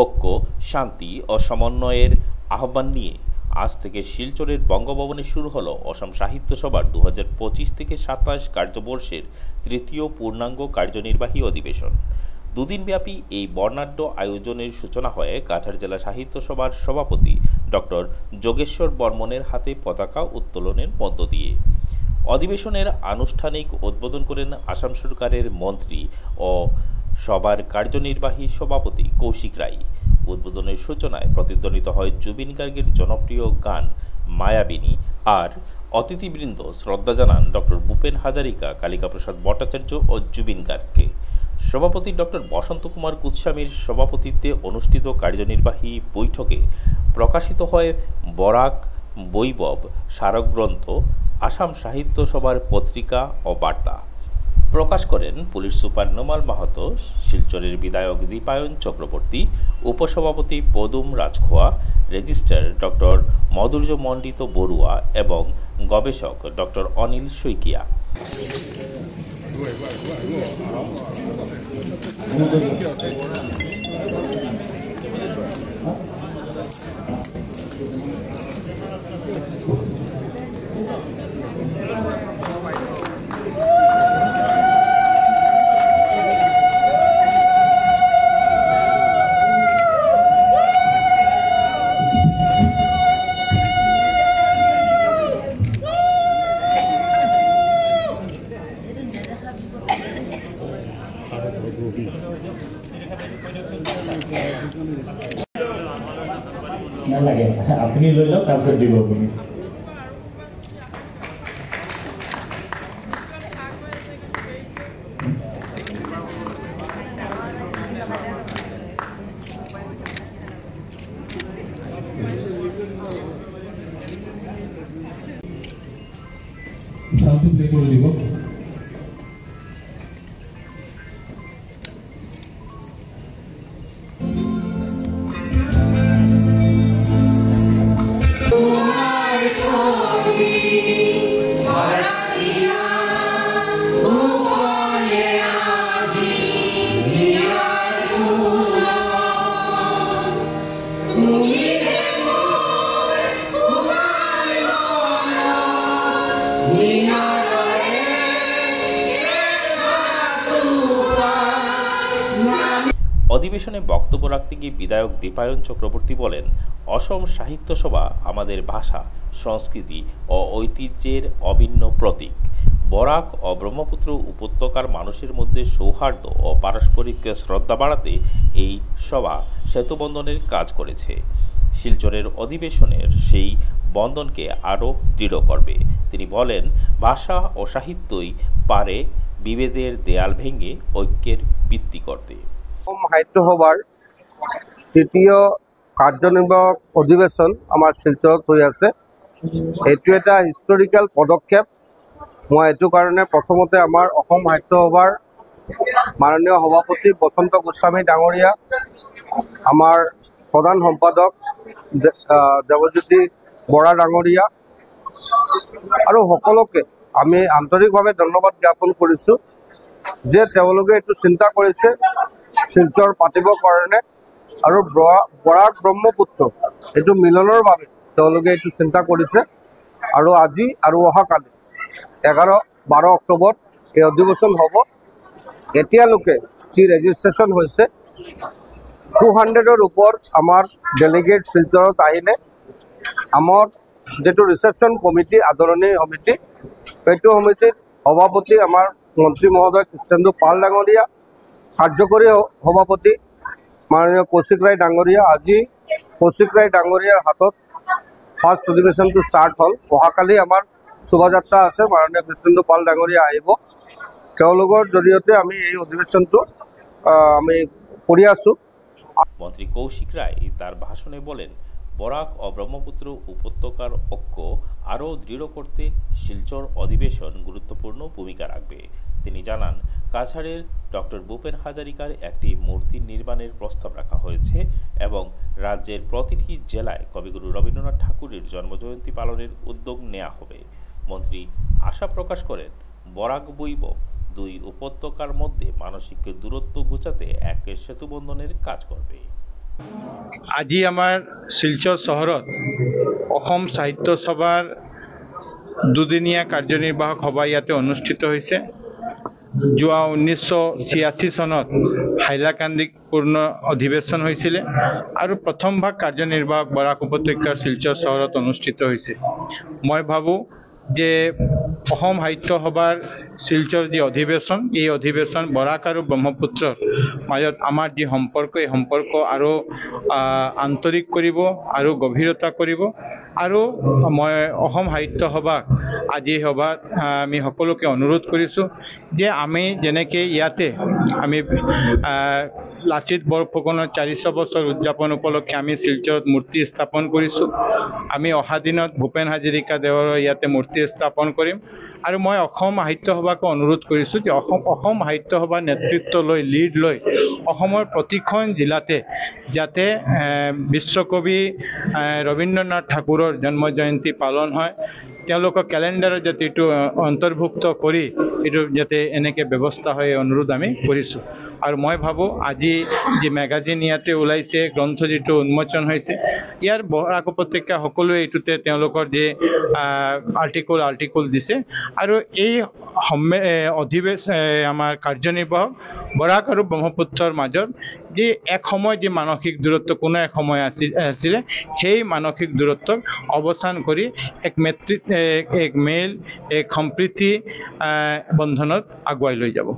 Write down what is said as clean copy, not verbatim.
ঐক্য, শান্তি ও সমন্বয়ের আহ্বান নিয়ে আজ থেকে শিলচরের বঙ্গভবনে শুরু হলো অসম সাহিত্য সভার 2025 থেকে 27 কার্যবর্ষের তৃতীয় পূর্ণাঙ্গ কার্যনির্বাহী অধিবেশন। দুদিনব্যাপী এই বর্ণাঢ্য আয়োজনের সূচনা হয় কাছাড় জেলা সাহিত্য সভার সভাপতি ডক্টর যোগেশ্বর বর্মনের হাতে পতাকা উত্তোলনের মধ্য দিয়ে। অধিবেশনের আনুষ্ঠানিক উদ্বোধন করেন আসাম সরকারের মন্ত্রী ও সভার কার্যনির্বাহী সভাপতি কৌশিক রায়। উদ্বোধনের সূচনায় প্রতিধ্বনিত হয় জুবিন গার্গের জনপ্রিয় গান মায়াবিনী। আর অতিথিবৃন্দ শ্রদ্ধা জানান ডক্টর ভূপেন হাজারিকা, কালিকা প্রসাদ ভট্টাচার্য ও জুবিন গার্গকে। সভাপতি ডক্টর বসন্ত কুমার কুৎস্বামীর সভাপতিত্বে অনুষ্ঠিত কার্যনির্বাহী বৈঠকে প্রকাশিত হয় বরাক বৈভব স্মারকগ্রন্থ, আসাম সাহিত্য সভার পত্রিকা ও বার্তা। প্রকাশ করেন পুলিশ সুপার নোমাল মাহাতো, শিলচরের বিধায়ক দীপায়ন চক্রবর্তী, উপসভাপতি পদুম রাজখোয়া, রেজিস্ট্রার ডক্টর মধুর্য মণ্ডিত বড়ুয়া এবং গবেষক ডক্টর অনিল শইকিয়া। নালাগে আপুনি লৈ লওক, তাৰপিছত দিব আপুনি। সাউন্ড প্লে করে দিব। অধিবেশনে বক্তব্য রাখতে গিয়ে বিধায়ক দীপায়ন চক্রবর্তী বলেন, অসম সাহিত্য সভা আমাদের ভাষা, সংস্কৃতি ও ঐতিহ্যের অভিন্ন প্রতীক। বরাক ও ব্রহ্মপুত্র উপত্যকার মানুষের মধ্যে সৌহার্দ্য ও পারস্পরিক শ্রদ্ধা বাড়াতে এই সভা সেতুবন্ধনের কাজ করেছে। শিলচরের অধিবেশনের সেই বন্ধনকে আরও দৃঢ় করবে। তিনি বলেন, ভাষা ও সাহিত্যই পারে বিভেদের দেয়াল ভেঙে ঐক্যের ভিত্তি করতে। অসম সাহিত্য সভাৰ তৃতীয় কাৰ্যনিৰ্বাহক অধিৱেশন আমাৰ শিলচৰত হৈ আছে। এইটো এটা হিষ্টৰিকেল পদক্ষেপ। মই এইটো কাৰণে প্ৰথমতে আমাৰ অসম সাহিত্য সভাৰ মাননীয় সভাপতি বসন্ত গোস্বামী ডাঙৰীয়া, আমাৰ প্ৰধান সম্পাদক দেৱজ্যোতি বৰা ডাঙৰীয়া আৰু সকলোকে আমি আন্তৰিকভাৱে ধন্যবাদ জ্ঞাপন কৰিছোঁ যে তেওঁলোকে এইটো চিন্তা কৰিছে শিলচৰ পাতিবৰ কাৰণে আৰু বৰাক ব্ৰহ্মপুত্ৰ এইটো মিলনৰ বাবে তেওঁলোকে এইটো চিন্তা কৰিছে। আৰু আজি আৰু অহাকালি 11-12 অক্টোবৰত এই অধিৱেশন হ'ব। এতিয়ালৈকে যি ৰেজিষ্ট্ৰেশ্যন হৈছে 200ৰ ওপৰত আমাৰ ডেলিগেট শিলচৰত আহিলে। আমাৰ যিটো ৰিচেপশ্যন কমিটি, আদৰণি সমিতি, সেইটো সমিতিৰ সভাপতি আমাৰ মন্ত্ৰী মহোদয় কৃষ্ণেন্দু পাল ডাঙৰীয়া, কাৰ্যকৰী সভাপতি মাননীয় কৌশিক ৰায় ডাঙৰীয়া। আজি কৌশিক ৰায় ডাঙৰীয়াৰ হাতত ফাৰ্ষ্ট অধিৱেশনটো ষ্টাৰ্ট হ'ল। অহাকালি আমাৰ শোভাযাত্ৰা আছে, মাননীয় কৃষ্ণেন্দু পাল ডাঙৰীয়া আহিব। তেওঁলোকৰ জৰিয়তে আমি এই অধিৱেশনটো আমি কৰি আছোঁ। মন্ত্রী কৌশিক রায় তার ভাষণে বলেন, বরাক ও ব্রহ্মপুত্র উপত্যকার ঐক্য আরও দৃঢ় করতে শিলচর অধিবেশন গুরুত্বপূর্ণ ভূমিকা রাখবে। তিনি জানান, কাছাড়ের ডক্টর ভূপেন হাজারিকার একটি মূর্তি নির্মাণের প্রস্তাব রাখা হয়েছে এবং রাজ্যের প্রতিটি জেলায় কবিগুরু রবীন্দ্রনাথ ঠাকুরের জন্মজয়ন্তী পালনের উদ্যোগ নেওয়া হবে। মন্ত্রী আশা প্রকাশ করেন, বরাক বৈভব দুই উপত্যকার মধ্যে মানসিক দূরত্ব ঘুচাতে এক সেতুবন্ধনের কাজ করবে। আজি আমাৰ শিলচৰ চহৰত অসম সাহিত্য সভাৰ দুদিনীয়া কাৰ্যনিৰ্বাহক সভা ইয়াতে অনুষ্ঠিত হৈছে। যোৱা 1986 চনত হাইলাকান্দিত পূৰ্ণ অধিৱেশন হৈছিলে আৰু প্ৰথম ভাগ কাৰ্যনিৰ্বাহক বৰাক উপত্যকাৰ শিলচৰ চহৰত অনুষ্ঠিত হৈছে। মই ভাবোঁ যে অসম সাহিত্য সভাৰ শিলচৰ যি অধিৱেশন, এই অধিৱেশন বৰাক আৰু ব্ৰহ্মপুত্ৰৰ মাজত আমাৰ যি সম্পৰ্ক, এই সম্পৰ্ক আৰু আন্তৰিক কৰিব আৰু গভীৰতা কৰিব। আৰু মই অসম সাহিত্য সভাক আজি সভাত আমি সকলোকে অনুৰোধ কৰিছোঁ যে আমি যেনেকৈ ইয়াতে আমি লাচিত বৰফুকনৰ 400 বছৰ উদযাপন উপলক্ষে আমি শিলচৰত মূৰ্তি স্থাপন কৰিছোঁ। আমি অহা দিনত ভূপেন হাজৰিকা দেৱৰ ইয়াতে মূৰ্তি স্থাপন কৰিম। আৰু মই অসম সাহিত্য সভাকো অনুৰোধ কৰিছোঁ যে অসম সাহিত্য সভাৰ নেতৃত্ব লৈ লিড লৈ অসমৰ প্ৰতিখন জিলাতে যাতে বিশ্বকবি ৰবীন্দ্ৰনাথ ঠাকুৰৰ জন্ম জয়ন্তী পালন হয়, তেওঁলোকৰ কেলেণ্ডাৰত যাতে এইটো অন্তৰ্ভুক্ত কৰি এইটো যাতে এনেকৈ ব্যৱস্থা হয়, অনুৰোধ আমি কৰিছোঁ। আৰু মই ভাবোঁ আজি যি মেগাজিন ইয়াতে ওলাইছে, গ্ৰন্থ যিটো উন্মোচন হৈছে, ইয়াৰ বৰাক উপত্যকা সকলোৱে এইটোতে তেওঁলোকৰ যে আৰ্টিকল দিছে। আৰু এই আমাৰ কাৰ্যনিৰ্বাহক বৰাক আৰু ব্ৰহ্মপুত্ৰৰ মাজত যে এক সময় যি মানসিক দূৰত্ব কোনো এক সময় আছিলে, সেই মানসিক দূৰত্বক অৱসান কৰি এক মেল, এক সম্প্ৰীতি বন্ধনত আগুৱাই লৈ যাব।